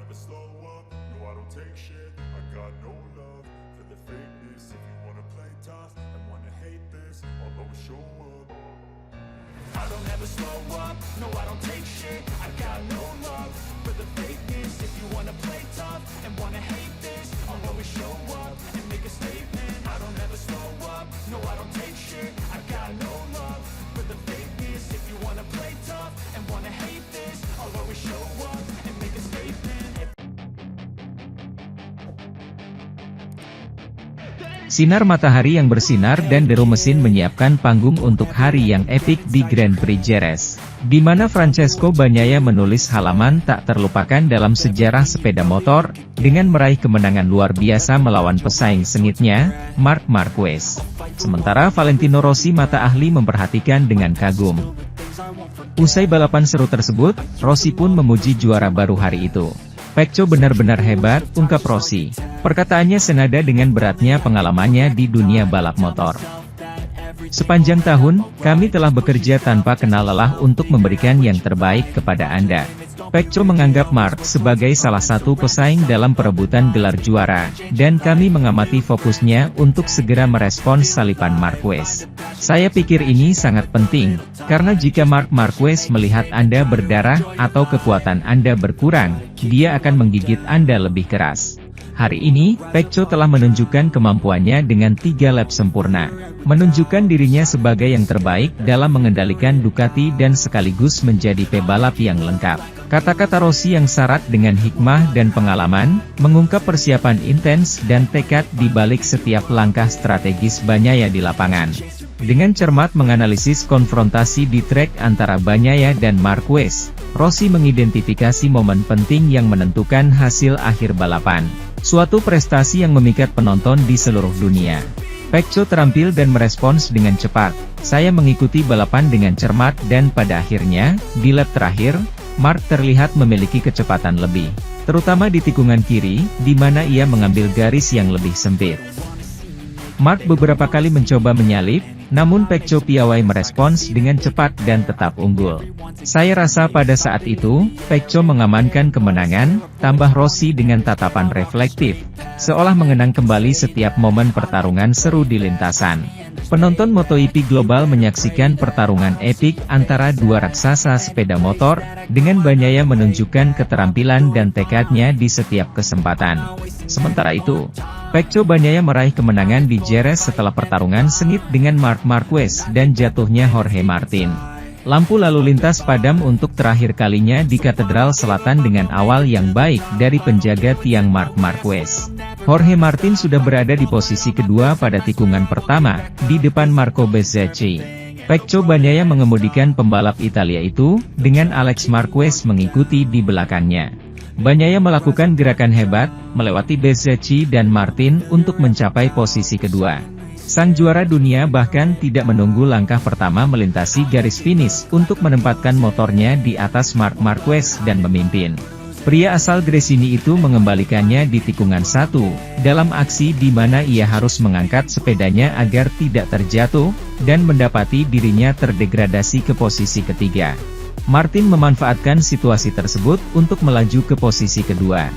never slow up, no I don't take shit. I got no love for the fakeness. If you wanna play tough and wanna hate this, I'll always show up. I don't ever slow up, no I don't take shit. I got no love for the fakeness. If you wanna play tough and wanna hate this, I'll always show up and make a statement. I don't ever slow up, no I don't take shit. I got no love for the fakeness. If you wanna play tough and wanna hate this, I'll always show up and make a statement. Sinar matahari yang bersinar dan deru mesin menyiapkan panggung untuk hari yang epik di Grand Prix Jerez, di mana Francesco Bagnaia menulis halaman tak terlupakan dalam sejarah sepeda motor, dengan meraih kemenangan luar biasa melawan pesaing sengitnya, Marc Marquez. Sementara Valentino Rossi mata ahli memperhatikan dengan kagum. Usai balapan seru tersebut, Rossi pun memuji juara baru hari itu. "Pecco benar-benar hebat," ungkap Rossi. Perkataannya senada dengan beratnya pengalamannya di dunia balap motor. "Sepanjang tahun, kami telah bekerja tanpa kenal lelah untuk memberikan yang terbaik kepada Anda." Pecco menganggap Marc sebagai salah satu pesaing dalam perebutan gelar juara, dan kami mengamati fokusnya untuk segera merespons salipan Marquez. "Saya pikir ini sangat penting, karena jika Marc Marquez melihat Anda berdarah atau kekuatan Anda berkurang, dia akan menggigit Anda lebih keras." Hari ini, Pecco telah menunjukkan kemampuannya dengan 3 lap sempurna, menunjukkan dirinya sebagai yang terbaik dalam mengendalikan Ducati dan sekaligus menjadi pebalap yang lengkap. Kata-kata Rossi yang syarat dengan hikmah dan pengalaman, mengungkap persiapan intens dan tekad di balik setiap langkah strategis Bagnaia di lapangan. Dengan cermat menganalisis konfrontasi di trek antara Bagnaia dan Marquez, Rossi mengidentifikasi momen penting yang menentukan hasil akhir balapan. Suatu prestasi yang memikat penonton di seluruh dunia. Pecco terampil dan merespons dengan cepat. "Saya mengikuti balapan dengan cermat dan pada akhirnya, di lap terakhir, Marc terlihat memiliki kecepatan lebih. Terutama di tikungan kiri, di mana ia mengambil garis yang lebih sempit. Marc beberapa kali mencoba menyalip, namun Pecco piawai merespons dengan cepat dan tetap unggul. Saya rasa pada saat itu, Pecco mengamankan kemenangan," tambah Rossi dengan tatapan reflektif, seolah mengenang kembali setiap momen pertarungan seru di lintasan. Penonton MotoGP global menyaksikan pertarungan epik antara dua raksasa sepeda motor, dengan Bagnaia menunjukkan keterampilan dan tekadnya di setiap kesempatan. Sementara itu, Pecco Bagnaia meraih kemenangan di Jerez setelah pertarungan sengit dengan Marc Marquez dan jatuhnya Jorge Martin. Lampu lalu lintas padam untuk terakhir kalinya di Katedral Selatan dengan awal yang baik dari penjaga tiang Marc Marquez. Jorge Martin sudah berada di posisi kedua pada tikungan pertama, di depan Marco Bezzecchi. Pecco Bagnaia mengemudikan pembalap Italia itu, dengan Alex Marquez mengikuti di belakangnya. Bagnaia melakukan gerakan hebat, melewati Bezzecchi dan Martin untuk mencapai posisi kedua. Sang juara dunia bahkan tidak menunggu langkah pertama melintasi garis finish untuk menempatkan motornya di atas Marc Marquez dan memimpin. Pria asal Gresini itu mengembalikannya di tikungan 1, dalam aksi di mana ia harus mengangkat sepedanya agar tidak terjatuh, dan mendapati dirinya terdegradasi ke posisi ketiga. Martin memanfaatkan situasi tersebut untuk melaju ke posisi kedua.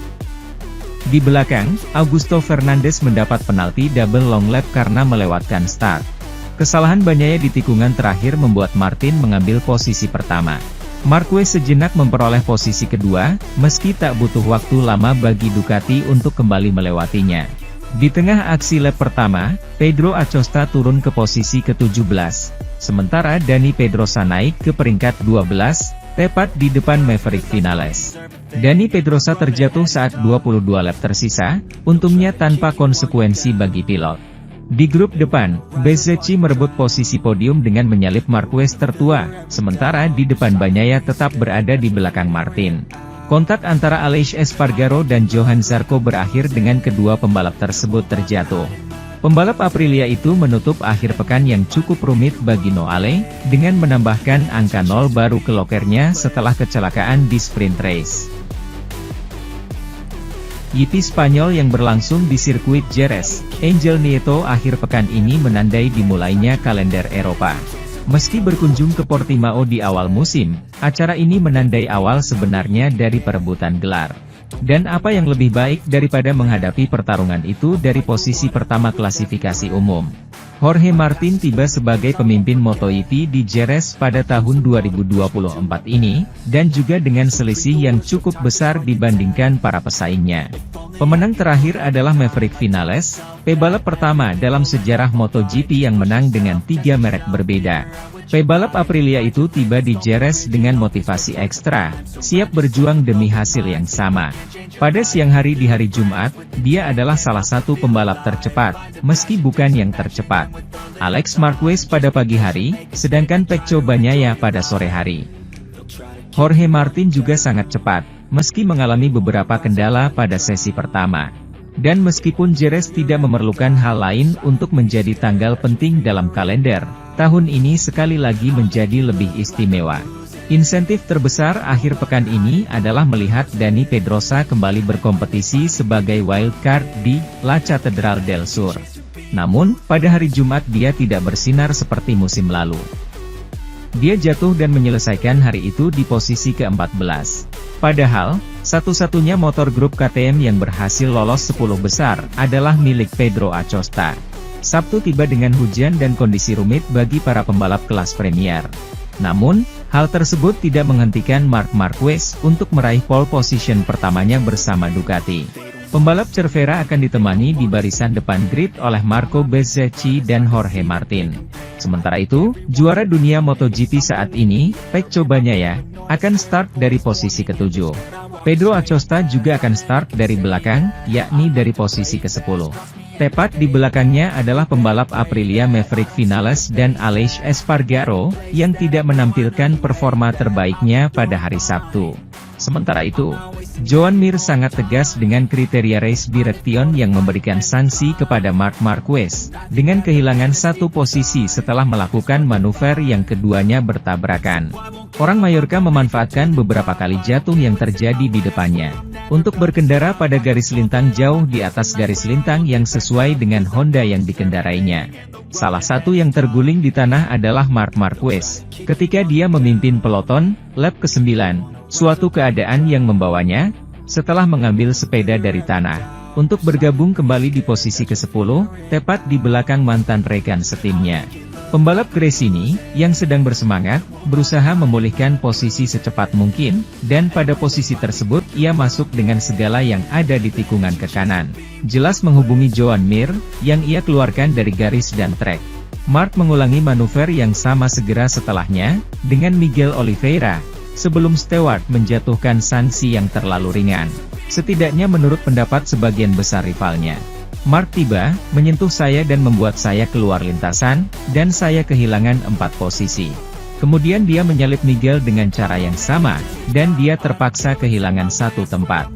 Di belakang, Augusto Fernandez mendapat penalti double long lap karena melewatkan start. Kesalahan Bagnaia di tikungan terakhir membuat Martin mengambil posisi pertama. Marquez sejenak memperoleh posisi kedua, meski tak butuh waktu lama bagi Ducati untuk kembali melewatinya. Di tengah aksi lap pertama, Pedro Acosta turun ke posisi ke-17. Sementara Dani Pedrosa naik ke peringkat 12, tepat di depan Maverick Vinales. Dani Pedrosa terjatuh saat 22 lap tersisa, untungnya tanpa konsekuensi bagi pilot. Di grup depan, Bezzecchi merebut posisi podium dengan menyalip Marquez tertua, sementara di depan Bagnaia tetap berada di belakang Martin. Kontak antara Aleix Espargaro dan Johan Zarco berakhir dengan kedua pembalap tersebut terjatuh. Pembalap Aprilia itu menutup akhir pekan yang cukup rumit bagi Noale, dengan menambahkan angka 0 baru ke lokernya setelah kecelakaan di sprint race. GP Spanyol yang berlangsung di sirkuit Jerez, Angel Nieto akhir pekan ini menandai dimulainya kalender Eropa. Meski berkunjung ke Portimao di awal musim, acara ini menandai awal sebenarnya dari perebutan gelar. Dan apa yang lebih baik daripada menghadapi pertarungan itu dari posisi pertama klasifikasi umum. Jorge Martin tiba sebagai pemimpin MotoGP di Jerez pada tahun 2024 ini, dan juga dengan selisih yang cukup besar dibandingkan para pesaingnya. Pemenang terakhir adalah Maverick Vinales, pebalap pertama dalam sejarah MotoGP yang menang dengan 3 merek berbeda. Pebalap Aprilia itu tiba di Jerez dengan motivasi ekstra, siap berjuang demi hasil yang sama. Pada siang hari di hari Jumat, dia adalah salah satu pembalap tercepat, meski bukan yang tercepat. Alex Marquez pada pagi hari, sedangkan Pecco Bagnaia pada sore hari. Jorge Martin juga sangat cepat, meski mengalami beberapa kendala pada sesi pertama. Dan meskipun Jerez tidak memerlukan hal lain untuk menjadi tanggal penting dalam kalender, tahun ini sekali lagi menjadi lebih istimewa. Insentif terbesar akhir pekan ini adalah melihat Dani Pedrosa kembali berkompetisi sebagai wildcard di La Catedral del Sur. Namun, pada hari Jumat dia tidak bersinar seperti musim lalu. Dia jatuh dan menyelesaikan hari itu di posisi ke-14. Padahal, satu-satunya motor grup KTM yang berhasil lolos 10 besar adalah milik Pedro Acosta. Sabtu tiba dengan hujan dan kondisi rumit bagi para pembalap kelas Premier. Namun, hal tersebut tidak menghentikan Marc Marquez untuk meraih pole position pertamanya bersama Ducati. Pembalap Cervera akan ditemani di barisan depan grid oleh Marco Bezzecchi dan Jorge Martin. Sementara itu, juara dunia MotoGP saat ini, Pecco Bagnaia, akan start dari posisi ke-7. Pedro Acosta juga akan start dari belakang, yakni dari posisi ke-10. Tepat di belakangnya adalah pembalap Aprilia Maverick Vinales dan Aleix Espargaro, yang tidak menampilkan performa terbaiknya pada hari Sabtu. Sementara itu, Joan Mir sangat tegas dengan kriteria race direction yang memberikan sanksi kepada Marc Marquez, dengan kehilangan satu posisi setelah melakukan manuver yang keduanya bertabrakan. Orang Mallorca memanfaatkan beberapa kali jatuh yang terjadi di depannya, untuk berkendara pada garis lintang jauh di atas garis lintang yang sesuai dengan Honda yang dikendarainya. Salah satu yang terguling di tanah adalah Marc Marquez, ketika dia memimpin peloton, lap ke-9, suatu keadaan yang membawanya, setelah mengambil sepeda dari tanah, untuk bergabung kembali di posisi ke-10, tepat di belakang mantan rekan setimnya. Pembalap Gresini, yang sedang bersemangat, berusaha memulihkan posisi secepat mungkin, dan pada posisi tersebut ia masuk dengan segala yang ada di tikungan ke kanan. Jelas menghubungi Joan Mir, yang ia keluarkan dari garis dan trek. Marc mengulangi manuver yang sama segera setelahnya, dengan Miguel Oliveira, sebelum Stewart menjatuhkan sanksi yang terlalu ringan. Setidaknya menurut pendapat sebagian besar rivalnya. Marc tiba, menyentuh saya dan membuat saya keluar lintasan, dan saya kehilangan 4 posisi. Kemudian dia menyalip Miguel dengan cara yang sama, dan dia terpaksa kehilangan 1 tempat.